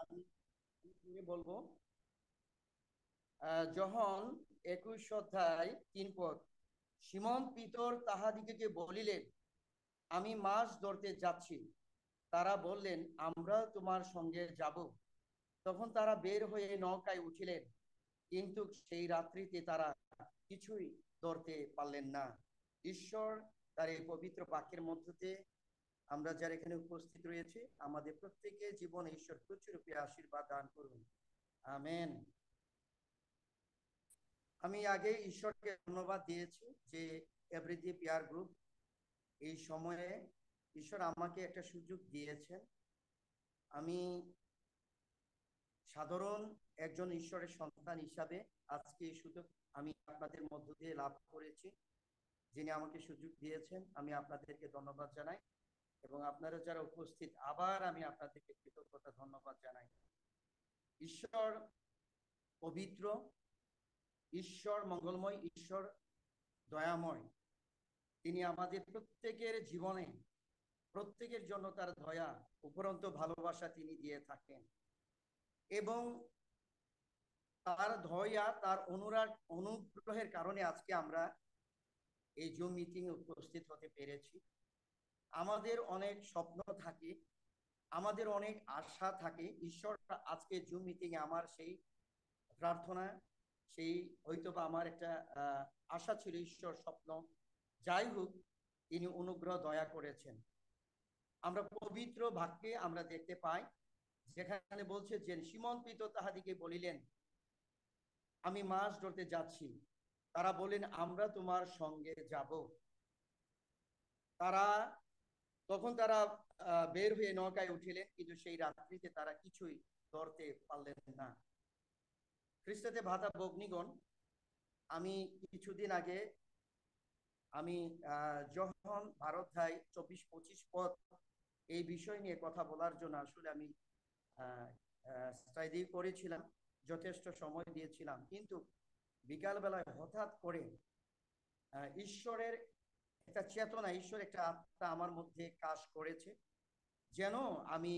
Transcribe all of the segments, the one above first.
আমি বলবো যখন 21 অধ্যায় 3 পদ, সিমন পিতর তাহাদিগকে বলিলেন, আমি মাছ ধরতে যাচ্ছি। তারা বললেন, আমরা তোমার সঙ্গে যাব। তখন তারা বের হয়ে নৌকায় উঠিলেন, কিন্তু সেই রাত্রিতে তারা কিছুই ধরতে পারলেন না। ঈশ্বর তার এই পবিত্র বাক্যের মধ্য দিয়ে আমরা যারা এখানে উপস্থিত রয়েছে, আমাদের প্রত্যেকের জীবনে ঈশ্বর প্রচুরূপে আশীর্বাদ দান করুন। আমেন। আমি আগে ঈশ্বরকে ধন্যবাদ দিয়েছি যে এভরিডে পিয়ার গ্রুপ এই সময়ে ঈশ্বর আমাকে একটা সুযোগ দিয়েছেন। আমি সাধারণ একজন ঈশ্বরের সন্তান হিসাবে আজকে এই সুযোগ আমি আপনাদের মধ্য দিয়ে লাভ করেছি। যিনি আমাকে সুযোগ দিয়েছেন, আমি আপনাদেরকে ধন্যবাদ জানাই। এবং আপনারা যারা উপস্থিত, আবার আমি আপনাদেরকে কৃতজ্ঞতা ধন্যবাদ জানাই। ঈশ্বর পবিত্র, ঈশ্বর মঙ্গলময়, ঈশ্বর দয়াময়। তিনি আমাদের প্রত্যেকের জীবনে প্রত্যেকের জন্য তার দয়া উপরন্ত ভালোবাসা তিনি দিয়ে থাকেন, এবং তার দয়া তার অনুগ্রহের কারণে আজকে আমরা এই জুম মিটিং এ উপস্থিত হতে পেরেছি। আমাদের অনেক স্বপ্ন থাকে, আমাদের অনেক আশা থাকে। ঈশ্বর আজকে জুম মিটিং এ আমার সেই প্রার্থনা, সেই হয়তোবা আমার একটা আশা ছিল, ঈশ্বর স্বপ্ন যাই হোক, তিনি অনুগ্রহ দয়া করেছেন। আমরা পবিত্র বাক্যে আমরা দেখতে পাই, যেখানে বলছে যে সিমন পিতর তাহাদিকে বলিলেন, আমি মাছ ধরতে যাচ্ছি। তারা বলেন, আমরা তোমার সঙ্গে যাব। তারা তখন তারা বের হয়ে নৌকায় উঠিলেন, কিন্তু সেই রাত্রিতে তারা কিছুই ধরতে পারলেন না। খ্রিস্টতে ভাতা ভগ্নীগণ, আমি কিছুদিন আগে আমি যখন ভারত 24-25 পদ এই বিষয় নিয়ে কথা বলার জন্য আসলে আমি স্টাডি করেছিলাম, যথেষ্ট সময় দিয়েছিলাম। কিন্তু বিকালবেলায় হঠাৎ করে ঈশ্বরের একটা চেতনা, ঈশ্বর একটা আত্মা আমার মধ্যে কাজ করেছে, যেন আমি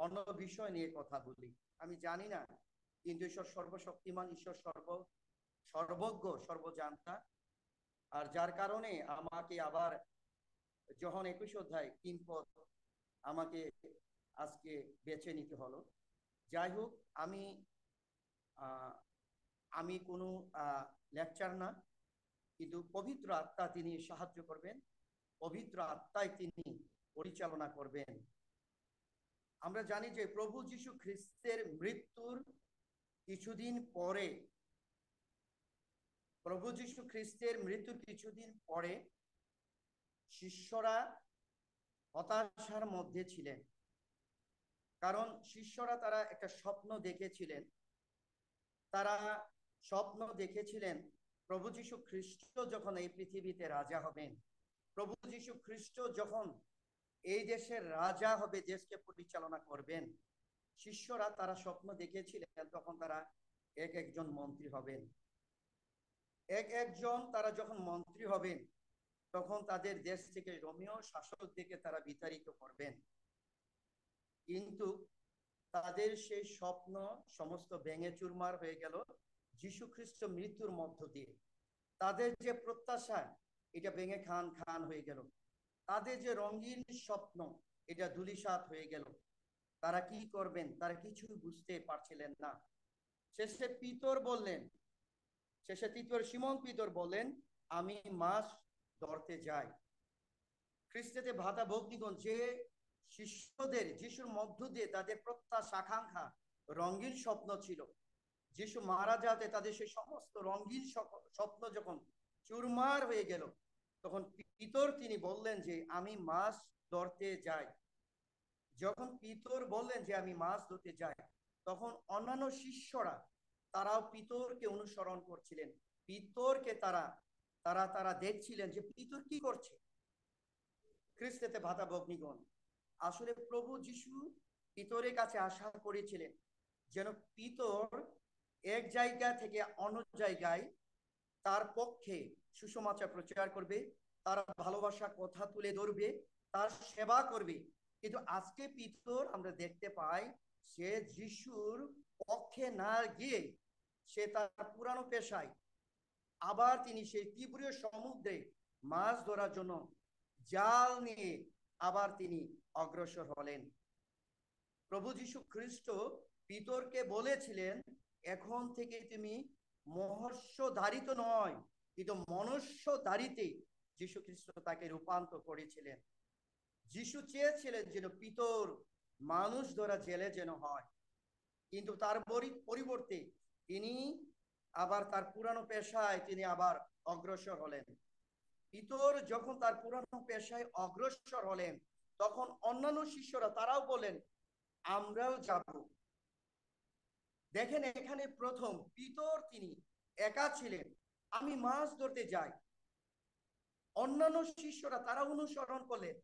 অন্য বিষয় নিয়ে কথা বলি। আমি জানি না, কিন্তু ঈশ্বর সর্বশক্তিমান, ঈশ্বর সর্বজ্ঞ, সর্বজান্তা। আর যার কারণে আমাকে আবার যখন 21 অধ্যায় 3 পদ আমাকে আজকে বেছে নিতে হলো। যাই হোক, আমি আমি কোনো লেকচার না, কিন্তু পবিত্র আত্মা তিনি সাহায্য করবেন, পবিত্র আত্মায় তিনি পরিচালনা করবেন। আমরা জানি যে প্রভু যীশু খ্রিস্টের মৃত্যুর কিছুদিন পরে, প্রভু যীশু খ্রিস্টের মৃত্যুর কিছুদিন পরে শিষ্যরা হতাশার মধ্যে ছিলেন। কারণ শিষ্যরা তারা একটা স্বপ্ন দেখেছিলেন। তারা স্বপ্ন দেখেছিলেন প্রভু যীশু খ্রিস্ট যখন এই পৃথিবীতে রাজা হবেন, প্রভু যীশু খ্রিস্ট যখন এই দেশের রাজা হবে, দেশকে পরিচালনা করবেন, শিষ্যরা তারা স্বপ্ন দেখেছিলেন তখন তারা এক একজন মন্ত্রী হবেন। এক একজন তারা যখন মন্ত্রী হবেন, তখন তাদের দেশ থেকে রোমীয় শাসক দিকে তারা বিতাড়িত করবেন। কিন্তু তাদের সেই স্বপ্ন সমস্ত ভেঙে চুরমার হয়ে গেল যীশু খ্রিস্ট মৃত্যুর মধ্য দিয়ে। তাদের যে প্রত্যাশা, এটা ভেঙে খান খান হয়ে গেল। তাদের যে রঙিন স্বপ্ন, এটা ধূলিসাৎ হয়ে গেল। তারা কি করবেন তারা কিছুই বুঝতে পারছিলেন না। শেষে পিতর বললেন, শেষে সিমন পিতর বললেন, আমি মাছ ধরতে যাই। খ্রিস্টেতে ভাতা ভক্তিগণ, যে শিষ্যদের যিশুর মধ্য দিয়ে তাদের প্রত্যাশা আকাঙ্ক্ষা রঙিন স্বপ্ন ছিল, যিশু মারা যাতে তাদের সেই সমস্ত রঙিন স্বপ্ন যখন চুরমার হয়ে গেল, তখন পিতর তিনি বললেন যে আমি মাছ ধরতে যাই। যখন পিতর বললেন যে আমি মাছ ধরতে যাই, তখন অন্যান্য শিষ্যরা তারাও পিতরকে অনুসরণ করছিলেন। পিতরকে তারা তারা তারা দেখছিলেন যে পিতর কি করছে। খ্রিস্টেতে ভাতা ভগ্নীগণ, আসলে প্রভু যিশু পিতরের কাছে আশা করেছিলেন যেন পিতর এক জায়গা থেকে অন্য জায়গায় তার পক্ষে সুসমাচার প্রচার করবে, তার ভালোবাসা কথা তুলে ধরবে, তার সেবা করবে, কিন্তু আজকে পিতর আমরা দেখতে পাই সে যিশুর পক্ষে না গিয়ে সে তার পুরানো পেশায় আবার তিনি সেই তীব্র সমুদ্রে মাছ ধরার জন্য জাল নিয়ে আবার তিনি অগ্রসর হলেন। প্রভু যীশু খ্রিস্ট পিতরকে বলেছিলেন, এখন থেকে তুমি মহস্যধারিত নয় কিন্তু মনুষ্যধারিতে যীশু খ্রিস্ট তাকে রূপান্তর করেছিলেন। যীশু চেয়েছিলেন যেন পিতর মানুষ ধরা জেলে যেন হয়, কিন্তু তার পরিবর্তে তিনি আবার তার পুরানো পেশায় তিনি আবার অগ্রসর হলেন। পিতর যখন তার পুরানো পেশায় অগ্রসর হলেন, তখন অন্যান্য শিষ্যরা তারাও বলেন, আমরাও যাব। দেখেন এখানে প্রথম পিতর তিনি একা ছিলেন, আমি মাছ ধরতে যাই। অন্যান্য শিষ্যরা তারা অনুসরণ করলেন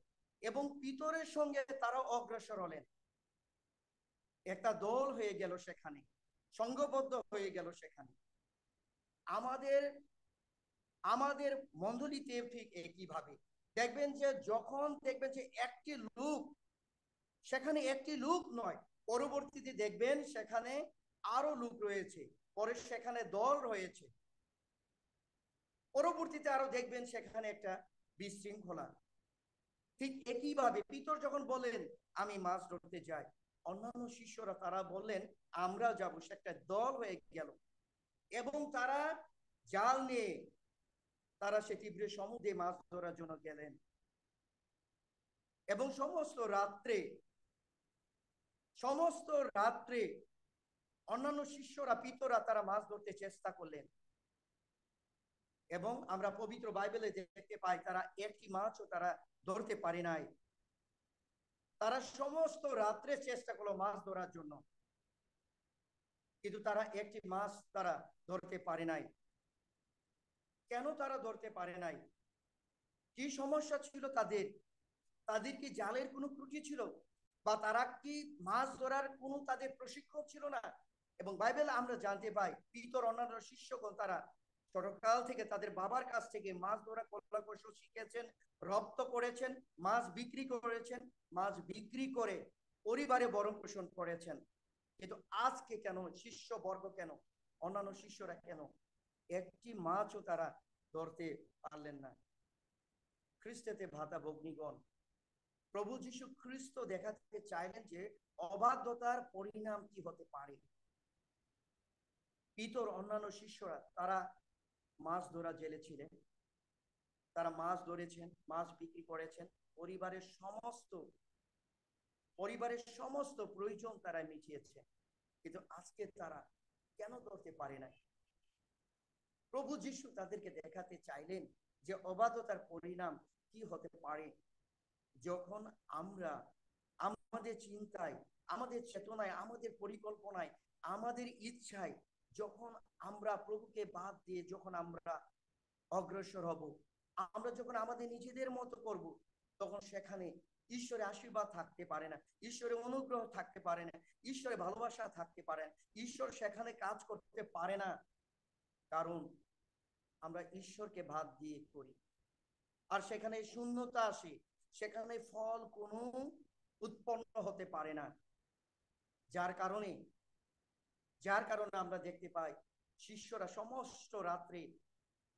এবং পিতরের সঙ্গে তারা অগ্রসর হলেন। একটা দল হয়ে গেল সেখানে, সংঘবদ্ধ হয়ে গেল সেখানে। আমাদের আমাদের মণ্ডলীতে ঠিক একইভাবে দেখবেন যে যখন দেখবেন যে একটি লোক, সেখানে একটি লোক নয়, পরবর্তীতে দেখবেন সেখানে আরো লোক রয়েছে, পরে সেখানে দল রয়েছে, পরবর্তীতে আরো দেখবেন সেখানে একটা বিশৃঙ্খলা। ঠিক একইভাবে পিতর যখন বলেন আমি মাছ ধরতে যাই, অন্যান্য শিষ্যরা তারা বললেন আমরা যাব, সে একটা দল হয়ে গেল এবং তারা জাল নিয়ে তারা সে তীব্র সমুদ্রে মাছ ধরার জন্য গেলেন। এবং সমস্ত রাত্রে অন্যান্য শিষ্যরা পিতরা তারা মাছ ধরতে চেষ্টা করলেন এবং আমরা পবিত্র বাইবেলে দেখতে পাই তারা একটি মাছও তারা ধরতে পারে নাই। তারা সমস্ত রাত্রে চেষ্টা করলো মাছ ধরার জন্য, কিন্তু তারা একটি মাছ তারা ধরতে পারে নাই। কেন তারা ধরতে পারে নাই? কি সমস্যা ছিল তাদের? তাদের কি জালের কোনো ত্রুটি ছিল, বা তারা কি মাছ ধরার কোনো তাদের প্রশিক্ষণ ছিল না? এবং বাইবেলে আমরা জানতে পাই পিতর অন্যান্য শিষ্যগণ তারা ছোটকাল থেকে তাদের বাবার কাছ থেকে মাছ ধরা কলা কৌশল শিখেছেন, রপ্ত করেছেন, মাছ বিক্রি করেছেন, মাছ বিক্রি করে পরিবারে ভরণ পোষণ করেছেন। কিন্তু আজকে কেন শিষ্যবর্গ, কেন অন্যান্য শিষ্যরা কেন একটি মাছও তারা ধরতে পারলেন না? খ্রিস্টেতে ভাতা ভগ্নিগণ, প্রভু যীশু খ্রিস্ট দেখাতে চাইলেন যে অবাধ্যতার পরিণাম কি হতে পারে। পিতর অন্যান্য শিষ্যরা তারা মাছ ধরা জেলে ছিলেন, তারা মাছ ধরেছেন, মাছ বিক্রি করেছেন, পরিবারের সমস্ত প্রয়োজন তারা মিটিয়েছে, কিন্তু আজকে তারা কেন ধরতে পারে না? প্রভু যীশু তাদেরকে দেখাতে চাইলেন যে অবাধ্যতার পরিণাম কি হতে পারে যখন আমরা আমাদের চিন্তায়, আমাদের চেতনায়, আমাদের পরিকল্পনায়, আমাদের ইচ্ছায় যখন আমরা প্রভুকে বাদ দিয়ে যখন আমরা অগ্রসর হব, আমরা যখন আমাদের নিজেদের মতো করব, তখন সেখানে ঈশ্বরের আশীর্বাদ থাকতে পারে না, ঈশ্বরের অনুগ্রহ থাকতে পারে না, ঈশ্বরের ভালোবাসা থাকতে পারে না, ঈশ্বর সেখানে কাজ করতে পারে না। কারণ আমরা ঈশ্বরকে বাদ দিয়ে করি, আর সেখানে শূন্যতা আসে, সেখানে ফল কোনো উৎপন্ন হতে পারে না। যার কারণে আমরা দেখতে পাই শিষ্যরা সমস্ত রাত্রে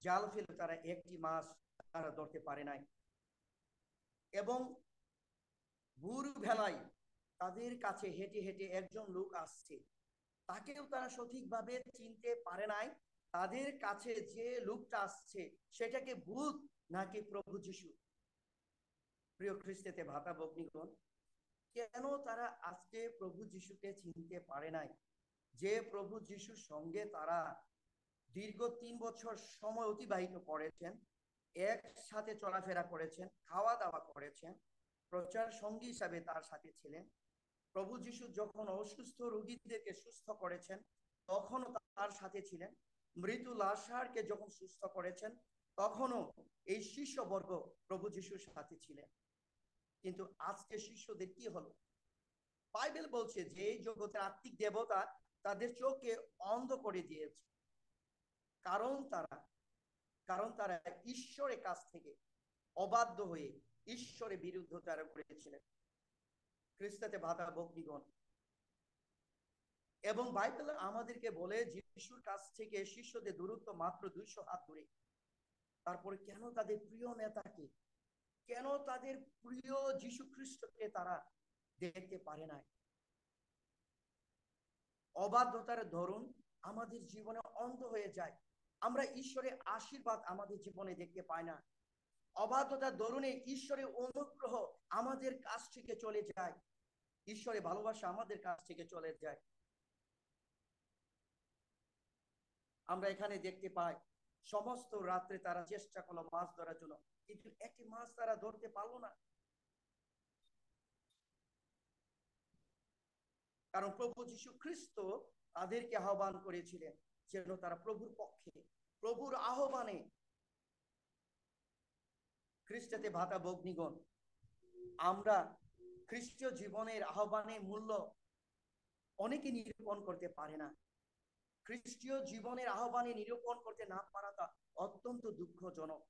জাল ফেলে তারা একটি মাছ তারা ধরতে পারে নাই। এবং ভোর বেলায় তাদের কাছে হেঁটে হেঁটে একজন লোক আসছে, তাকেও তারা সঠিকভাবে চিনতে পারে নাই। তাদের কাছে যে লোকটা আসছে সেটাকে ভূত নাকি প্রভু যীশু। প্রিয় খ্রিস্টেতে ভাতা ভগ্নিগণ, কেন তারা আজকে প্রভু যীশুকে চিনতে পারে নাই? যে প্রভু যীশুর সঙ্গে তারা দীর্ঘ 3 বছর সময় অতিবাহিত করেছেন, একসাথে চলাফেরা করেছেন, খাওয়া দাওয়া করেছেন, প্রচার সঙ্গী হিসাবে তার সাথে ছিলেন। প্রভু যীশু যখন অসুস্থ রোগীদেরকে সুস্থ করেছেন তখনও তার সাথে ছিলেন। মৃত লাজারকে যখন সুস্থ করেছেন তখনও এই শিষ্যবর্গ প্রভু যীশুর সাথে ছিলেন। কিন্তু আজকে শিষ্যদের কি হলো? বাইবেল বলছে যে এই জগতের আত্মিক দেবতা তাদের চোখকে অন্ধ করে দিয়েছে, কারণ তারা ঈশ্বরের কাছ থেকে অবাধ্য হয়ে ঈশ্বরের বিরুদ্ধে তারা করেছিলেন। খ্রিস্টাতে ভাতা ভগ্নীগণ, এবং বাইবেল আমাদেরকে বলে যিশুর কাছ থেকে শিষ্যদের দূরত্ব মাত্র 200 হাত দূরে। তারপরে কেন তাদের প্রিয় নেতাকে, কেন তাদের প্রিয় যিশু খ্রিস্টকে তারা দেখতে পারে না? অবাধ্যতার ধরুন আমাদের জীবনে অন্ধ হয়ে যায়, আমরা ঈশ্বরের আশীর্বাদ আমাদের জীবনে দেখতে পাই না। অবাধ্যতার দরুনে ঈশ্বরের অনুগ্রহ আমাদের কাছ থেকে চলে যায়, ঈশ্বরের ভালোবাসা আমাদের কাছ থেকে চলে যায়। আমরা এখানে দেখতে পাই সমস্ত রাত্রে তারা চেষ্টা করলো মাছ ধরার জন্য, কিন্তু একটি মাছ তারা ধরতে পারলো না। কারণ প্রভু যীশু খ্রিস্ট তাদেরকে আহ্বান করেছিলেন যেন তারা প্রভুর পক্ষে, প্রভুর আহ্বানে। খ্রিস্টতে ভাতা ভগ্নীগণ, আমরা খ্রিস্টীয় জীবনের আহ্বানের মূল্য অনেকে নিরূপণ করতে পারে না। খ্রিস্টীয় জীবনের আহ্বানে নিরূপণ করতে না পারাটা অত্যন্ত দুঃখজনক।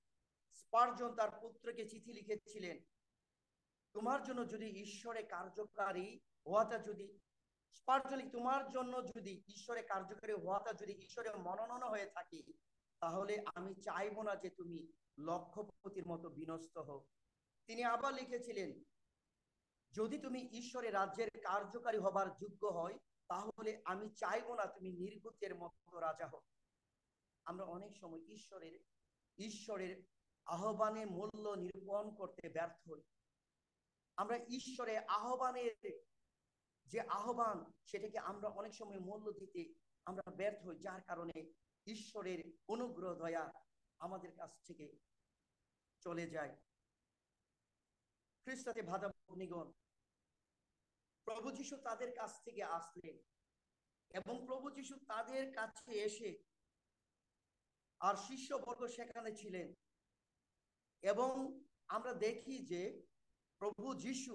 স্পার্জন তার পুত্রকে চিঠি লিখেছিলেন, তোমার জন্য যদি ঈশ্বরে কার্যকারী হওয়াটা যদি স্পার্জলি তোমার জন্য যদি ঈশ্বরে কার্যকারী হওয়াটা যদি ঈশ্বরের মনোনয়ন হয়ে থাকে, তাহলে আমি চাইবো না যে তুমি লক্ষপতির মতো বিনষ্ট হও। তিনি আবার লিখেছিলেন, যদি তুমি ঈশ্বরের রাজ্যের কার্যকারী হবার যোগ্য হয়, তাহলে আমি চাইবো না তুমি নির্বুদ্ধের মতো রাজা হও। আমরা অনেক সময় ঈশ্বরের আহ্বানের মূল্য নিরূপণ করতে ব্যর্থ হই। আমরা ঈশ্বরের আহ্বানের যে আহ্বান, সেটাকে আমরা অনেক সময় মূল্য দিতে আমরা ব্যর্থ হই, যার কারণে ঈশ্বরের অনুগ্রহ দয়া আমাদের কাছ থেকে চলে যায়। খ্রিস্টতে ভাতা ভগ্নীগণ, প্রভু যীশু তাদের কাছ থেকে আসলেন এবং প্রভু যীশু তাদের কাছে এসে, আর শিষ্যবর্গ সেখানে ছিলেন, এবং আমরা দেখি যে প্রভু যীশু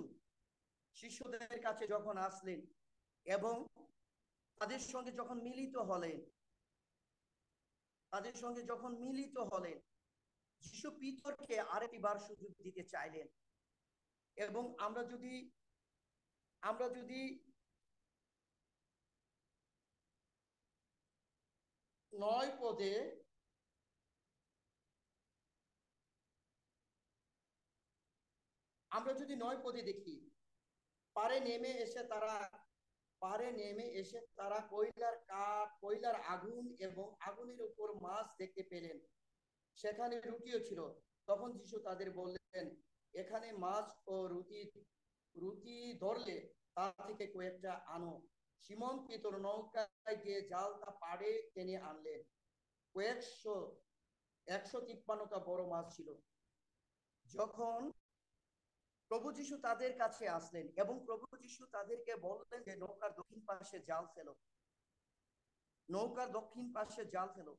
শিষ্যদের কাছে যখন আসলেন এবং তাদের সঙ্গে যখন মিলিত হলেন, যিশু পিতরকে আরেকবার সুযোগ দিতে চাইলেন। এবং আমরা যদি 9 পদে দেখি, পারে নেমে এসে তারা কয়লার আগুন এবং আগুনের উপর মাছ দেখতে পেলেন, সেখানে রুটিও ছিল। তখন যিশু তাদের বললেন, এখানে মাছ ও রুটি ধরলে তা থেকে কয়েকটা আনো। সিমন পিতর নৌকায় গিয়ে জালটা পাড়ে টেনে আনলেন। 153টা বড় মাছ ছিল। যখন প্রভু যীশু তাদের কাছে আসলেন এবং প্রভু যীশু তাদেরকে বললেন যে নৌকার দক্ষিণ পাশে জাল ফেলো,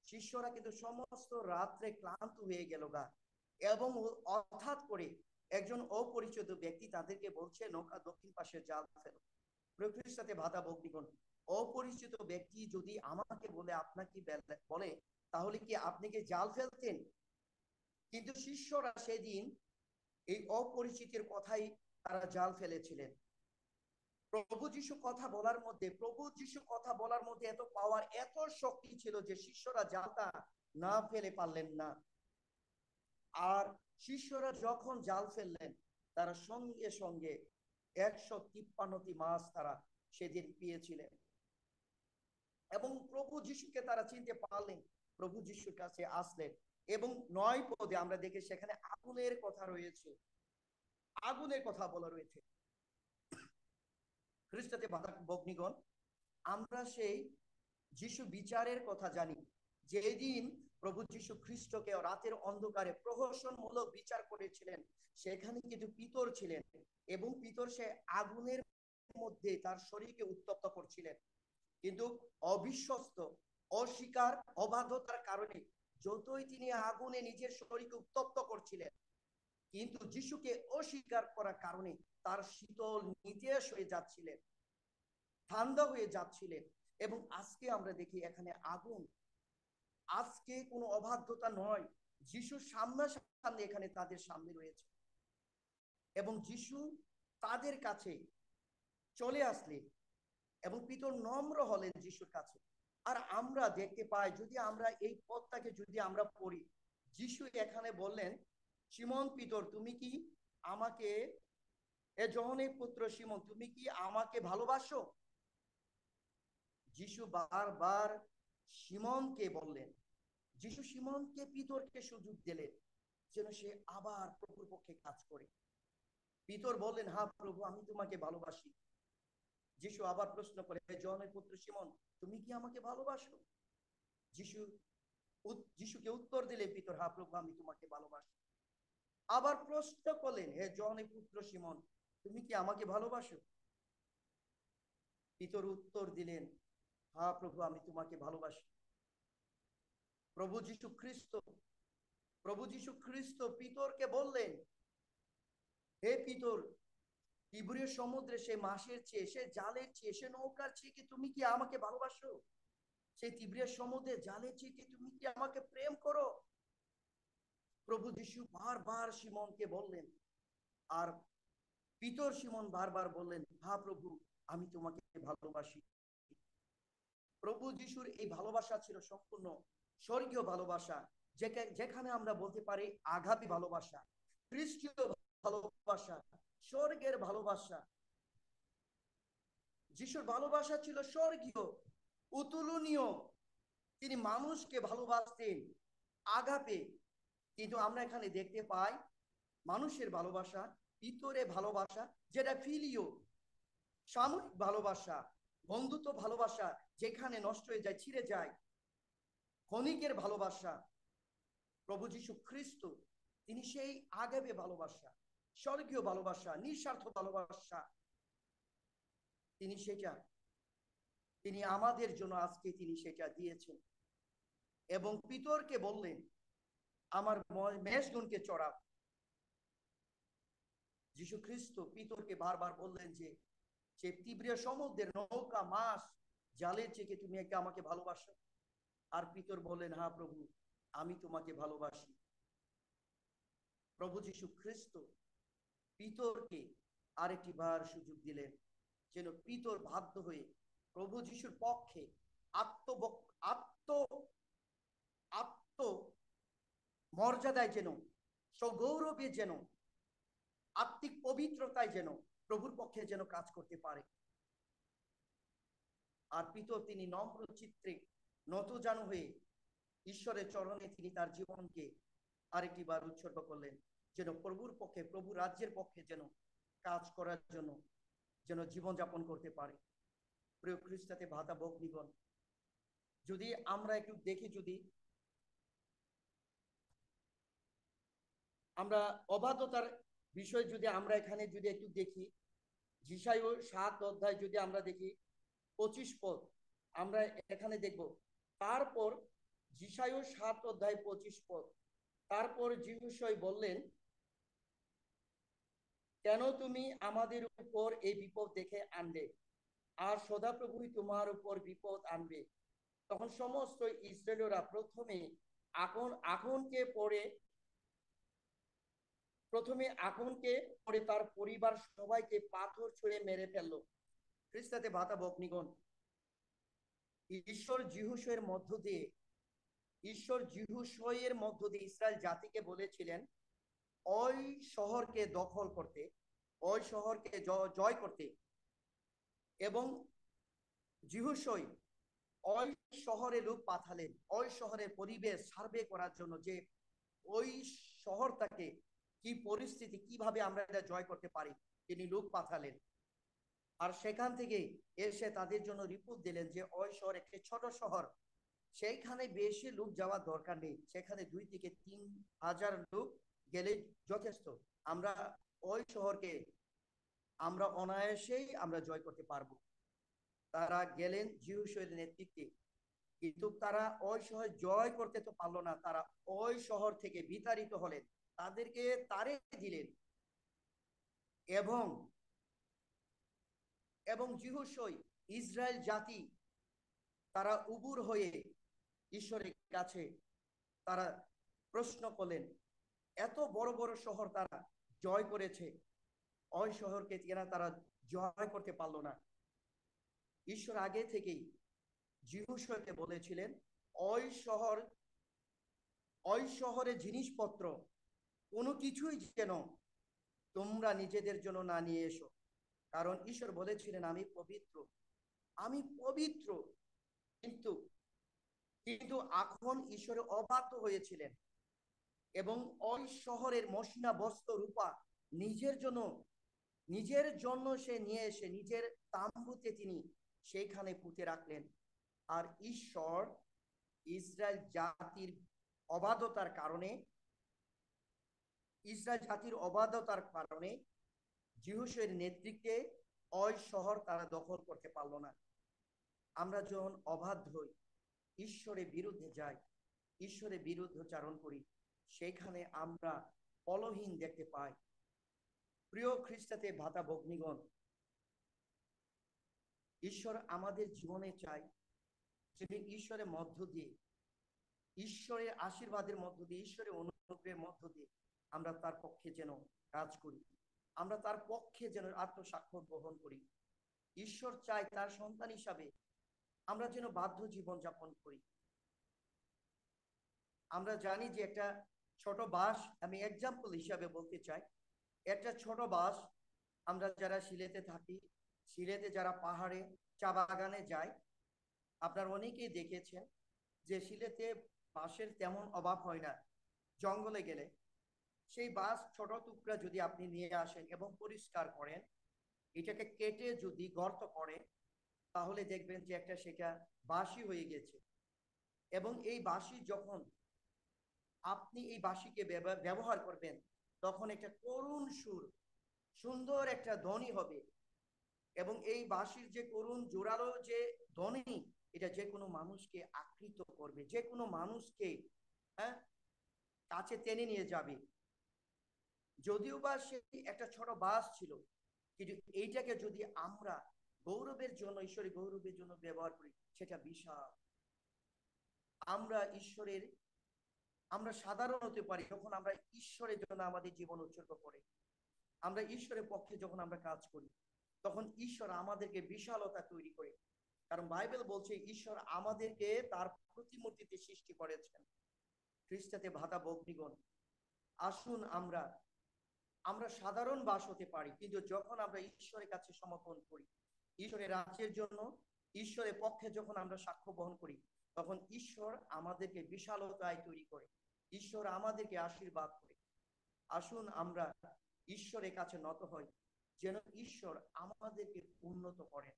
শিষ্যরা কিন্তু সমস্ত রাত্রে ক্লান্ত হয়ে গেল গা, এবং হঠাৎ করে একজন অপরিচিত ব্যক্তি তাদেরকে বলছে নৌকা দক্ষিণ পাশে জাল ফেলো। খ্রিস্টতে ভাতা ভগ্নীগণ, অপরিচিত ব্যক্তি যদি আমাকে বলে আপনাকে বলে, তাহলে কি আপনি কি জাল ফেলতেন? কিন্তু শিষ্যরা সেদিন এই অপরিচিতের কথাই তারা জাল ফেলেছিলেন। প্রভু যীশু কথা বলার মধ্যে এত পাওয়ার, এত শক্তি ছিল যে শিষ্যরা জালটা না ফেলে পারলেন না। আর শিষ্যরা যখন জাল ফেললেন, তারা সঙ্গে সঙ্গে 153টি মাছ তারা সেদিন পেয়েছিলেন। এবং প্রভু যীশুকে তারা চিনতে পারলেন, প্রভু যীশুর কাছে আসলেন। এবং 9 পদে আমরা দেখি সেখানে আগুনের কথা বলা রয়েছে। খ্রিস্টতে ভাতা ভগ্নীগণ, আমরা সেই যিশু বিচারের কথা জানি, যেদিন প্রভু যীশু খ্রিস্টকে রাতের অন্ধকারে প্রহসনমূলক বিচার করেছিলেন, সেখানে কিন্তু পিতর ছিলেন এবং পিতর সে আগুনের মধ্যে তার শরীরকে উত্তপ্ত করছিলেন। কিন্তু অবিশ্বস্ত, অস্বীকার, অবাধ্যতার কারণে যতই তিনি আগুনে নিজের শরীরকে উত্তপ্ত করছিলেন, কিন্তু যিশুকে অস্বীকার করার কারণে তার শীতল নিতেশ হয়ে যাচ্ছিলেন, ঠান্ডা হয়ে যাচ্ছিলেন। এবং আজকে আমরা দেখি এখানে আগুন, আজকে কোনো অবাধ্যতা নয়, যিশুর সামনাসামনি এখানে তাদের সামনে রয়েছে। এবং যিশু তাদের কাছে চলে আসলেন এবং পিতর নম্র হলেন যিশুর কাছে। আর আমরা দেখতে পাই, যদি আমরা এই পথটাকে যদি আমরা পড়ি, যিশু এখানে বললেন, শিমন পিতর, তুমি কি আমাকে, এ জহনের পুত্র শিমন, তুমি কি আমাকে ভালোবাসো? যিশু বারবার শিমনকে বললেন, যিশু শিমনকে পিতরকে সুযোগ দিলেন যেন সে আবার প্রভুর পক্ষে কাজ করে। পিতর বললেন, হ্যাঁ প্রভু, আমি তোমাকে ভালোবাসি। যিশু আবার প্রশ্ন করে, জনের পুত্র শিমন, তুমি কি আমাকে ভালোবাসো? যিশু যিশুকে উত্তর দিলে পিতর, হ্যাঁ প্রভু, আমি তোমাকে ভালোবাসি। আবার প্রশ্ন করলেন, হে জনের পুত্র শিমন, তুমি কি আমাকে ভালোবাসো? পিতর উত্তর দিলেন, হ্যাঁ প্রভু, আমি তোমাকে ভালোবাসি। প্রভু যীশু খ্রিস্ট প্রভু যীশু খ্রিস্ট পিতরকে বললেন, হে পিতর, তিবরিয় সমুদ্রে সে মাছের চেয়ে, সে জালের চেয়ে, সে নৌকার চেয়ে কি তুমি কি আমাকে ভালোবাসো? সেই তিবরিয় সমুদ্রে জালের চেয়ে কি তুমি কি আমাকে প্রেম করো? প্রভু যীশু বারবার শিমনকে বললেন, আর পিতর শিমন বারবার বললেন, হ্যাঁ প্রভু, আমি তোমাকে ভালোবাসি। প্রভু যিশুর এই ভালোবাসা ছিল সম্পূর্ণ স্বর্গীয় ভালোবাসা, যেখানে আমরা বলতে পারি আগাপী ভালোবাসা, খ্রিস্টীয় ভালোবাসা, স্বর্গের ভালোবাসা। যিশুর ভালোবাসা ছিল স্বর্গীয়, অতুলনীয়। তিনি মানুষকে ভালোবাসতেন আগাপে। কিন্তু আমরা এখানে দেখতে পাই মানুষের ভালোবাসা, ভিতরে ভালোবাসা, যেটা ফিলিও, সাময়িক ভালোবাসা, বন্ধুত্ব ভালোবাসা, যেখানে নষ্ট হয়ে যায়, ছিঁড়ে যায়, ক্ষণিকের ভালোবাসা। প্রভু যীশু খ্রিস্ট তিনি সেই আগাবে ভালোবাসা, স্বর্গীয় ভালোবাসা, নিঃস্বার্থ ভালোবাসা, তিনি সেটা, তিনি আমাদের জন্য আজকে তিনি সেটা দিয়েছেন। এবং পিতরকে বললেন, আমার মেষগুনকে চড়াও। যীশু খ্রিস্ট পিতরকে বারবার বললেন যে, সে তিব্রিয় সমুদ্রের নৌকা, মাছ, জালের চেয়ে তুমি একে আমাকে ভালোবাসো? আর পিতর বললেন, হ্যাঁ প্রভু, আমি তোমাকে ভালোবাসি। প্রভু যীশু খ্রিস্ট পিতরকে আরেকটি বার সুযোগ দিলেন যেন পিতর বাধ্য হয়ে প্রভু যীশুর পক্ষে আত্ম আত্ম আত্ম মর্যাদায়, যেন সগৌরবে, যেন আত্মিক পবিত্রতায়, যেন প্রভুর পক্ষে যেন কাজ করতে পারে। আর পিতর তিনি নম্র চিত্রে নতজানু হয়ে ঈশ্বরের চরণে তিনি তার জীবনকে আরেকটি বার উৎসর্গ করলেন, যেন প্রভুর পক্ষে, প্রভু রাজ্যের পক্ষে যেন কাজ করার জন্য যেন জীবনযাপন করতে পারে। প্রিয় খ্রিস্টাতে ভাতা ভগ্নীগণ, যদি আমরা একটু দেখি, যদি আমরা অবাধ্যতার বিষয় যদি আমরা এখানে যদি একটু দেখি, যিশায় 7 অধ্যায় যদি আমরা দেখি 25 পদ, আমরা এখানে দেখব। তারপর যিশায় 7 অধ্যায় 25 পদ, তারপর যিশয় বললেন, কেন তুমি আমাদের উপর এই বিপদ দেখে আনলে, আর সদাপ্রভুই তোমার উপর বিপদ আনবে। তখন সমস্ত ইসরায়েলরা প্রথমে আখনকে পরে তার পরিবার সবাইকে পাথর ছুঁড়ে মেরে ফেললো। খ্রিস্টাতে ভাতা বগ্নিগণ, ঈশ্বর যিহুশয়ের মধ্য দিয়ে ইসরায়েল জাতিকে বলেছিলেন ওই শহরকে দখল করতে, ওই শহরকে জয় করতে। এবং যিহুশয় ওই শহরে লোক পাঠালেন, ওই শহরের পরিবেশ সার্ভে করার জন্য, যে ওই শহরটাকে কি পরিস্থিতি, কিভাবে আমরা এটা জয় করতে পারি, তিনি লোক পাঠালেন। আর সেখান থেকে এসে তাদের জন্য রিপোর্ট দিলেন যে ওই শহর একটি ছোট শহর, সেইখানে বেশি লোক যাওয়ার দরকার নেই, সেখানে 2 থেকে 3 হাজার লোক গেলে যথেষ্ট। আমরা ওই শহরকে আমরা অনায়াসেই আমরা জয় করতে পারবো। তারা গেলেন যিহুশয়ের নেতৃত্বে, কিন্তু তারা ওই শহর জয় করতে তো পারলো না। তারা ওই শহর থেকে বিতাড়িত হলেন, তাদেরকে তাড়িয়ে দিলেন। এবং এবং যিহুশয় ইসরায়েল জাতি তারা উবুর হয়ে ঈশ্বরের কাছে তারা প্রশ্ন করলেন, এত বড় বড় শহর তারা জয় করেছে, ওই শহরকে তারা জয় করতে পারলো না। ঈশ্বর আগে থেকেই যিহোশূয়াকে বলেছিলেন, ওই শহর, ওই শহরে জিনিসপত্র কোনো কিছুই যেন তোমরা নিজেদের জন্য না নিয়ে এসো। কারণ ঈশ্বর বলেছিলেন, আমি পবিত্র, আমি পবিত্র। কিন্তু কিন্তু এখন ঈশ্বরে অবাধ্য হয়েছিলেন এবং ওই শহরের মসিনা বস্ত্র রূপা নিজের জন্য, নিজের জন্য সে নিয়ে এসে নিজের তাম্বুতে তিনি সেইখানে পুঁতে রাখলেন। আর ঈশ্বর ইসরায়েল জাতির অবাধ্যতার কারণে, ইসরায়েল জাতির অবাধ্যতার কারণে যিহোশূয়ার নেতৃত্বে ওই শহর তারা দখল করতে পারলো না। আমরা যখন অবাধ্য হই, ঈশ্বরের বিরুদ্ধে যাই, ঈশ্বরের বিরুদ্ধচারণ করি, সেখানে আমরা ফলহীন দেখতে পাই। প্রিয় খ্রিস্টাতে ভাতা ভগ্নীগণ, ঈশ্বর আমাদের জীবনে চাই যিনি ঈশ্বরের মধ্য দিয়ে, ঈশ্বরের আশীর্বাদের মধ্য দিয়ে, ঈশ্বরের অনুগ্রহের মধ্য দিয়ে আমরা তার পক্ষে যেন কাজ করি, আমরা তার পক্ষে যেন আত্মসাক্ষ্য গ্রহণ করি। ঈশ্বর চায় তার সন্তান হিসাবে আমরা যেন বাধ্য জীবন যাপন করি। আমরা জানি যে একটা ছোট বাস, আমি এক্সাম্পল হিসাবে বলতে চাই, একটা ছোট বাস, আমরা যারা সিলেটে থাকি, সিলেটে যারা পাহাড়ে চা বাগানে যায়, আপনারা অনেকেই দেখেছেন যে সিলেটে বাঁশের তেমন অভাব হয় না। জঙ্গলে গেলে সেই বাঁশ ছোট টুকরা যদি আপনি নিয়ে আসেন এবং পরিষ্কার করেন, এটাকে কেটে যদি গর্ত করে, তাহলে দেখবেন যে একটা সেটা বাঁশি হয়ে গেছে। এবং এই বাঁশি যখন আপনি এই বাঁশিকে ব্যবহার করবেন, তখন একটা করুণ সুর, সুন্দর একটা ধ্বনি হবে। এবং এই বাঁশির যে করুণ জোরালো যে ধ্বনি, এটা যে কোনো মানুষকে আকৃষ্ট করবে, যে কোনো মানুষকে, হ্যাঁ, কাছে টেনে নিয়ে যাবে। যদিও বা সে একটা ছোট বাস ছিল, কিন্তু এইটাকে যদি আমরা গৌরবের জন্য, ঈশ্বরের গৌরবের জন্য ব্যবহার করি, সেটা বিশাল। আমরা ঈশ্বরের, আমরা সাধারণ হতে পারি যখন আমরা ঈশ্বরের জন্য আমাদের জীবন উৎসর্গ করে, আমরা ঈশ্বরের পক্ষে যখন আমরা কাজ করি, তখন ঈশ্বর আমাদেরকে বিশালতা তৈরি করে। কারণ বাইবেল বলছে ঈশ্বর আমাদেরকে তার প্রতিমূর্তিতে সৃষ্টি করেছেন। খ্রিস্টাতে ভাতা ভগ্নীগণ, আসুন আমরা, আমরা সাধারণ বাস হতে পারি, কিন্তু যখন আমরা ঈশ্বরের কাছে সমর্পণ করি, ঈশ্বরের রাজ্যের জন্য, ঈশ্বরের পক্ষে যখন আমরা সাক্ষ্য বহন করি, তখন ঈশ্বর আমাদেরকে বিশালতায় তৈরি করে, ঈশ্বর আমাদেরকে আশীর্বাদ করে। আসুন আমরা ঈশ্বরের কাছে নত হই, যেন ঈশ্বর আমাদেরকে উন্নত করেন।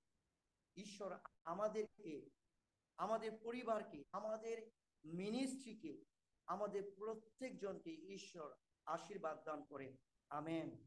ঈশ্বর আমাদেরকে, আমাদের পরিবারকে, আমাদের মিনিস্ট্রিকে, আমাদের প্রত্যেকজনকে ঈশ্বর আশীর্বাদ দান করেন। আমেন।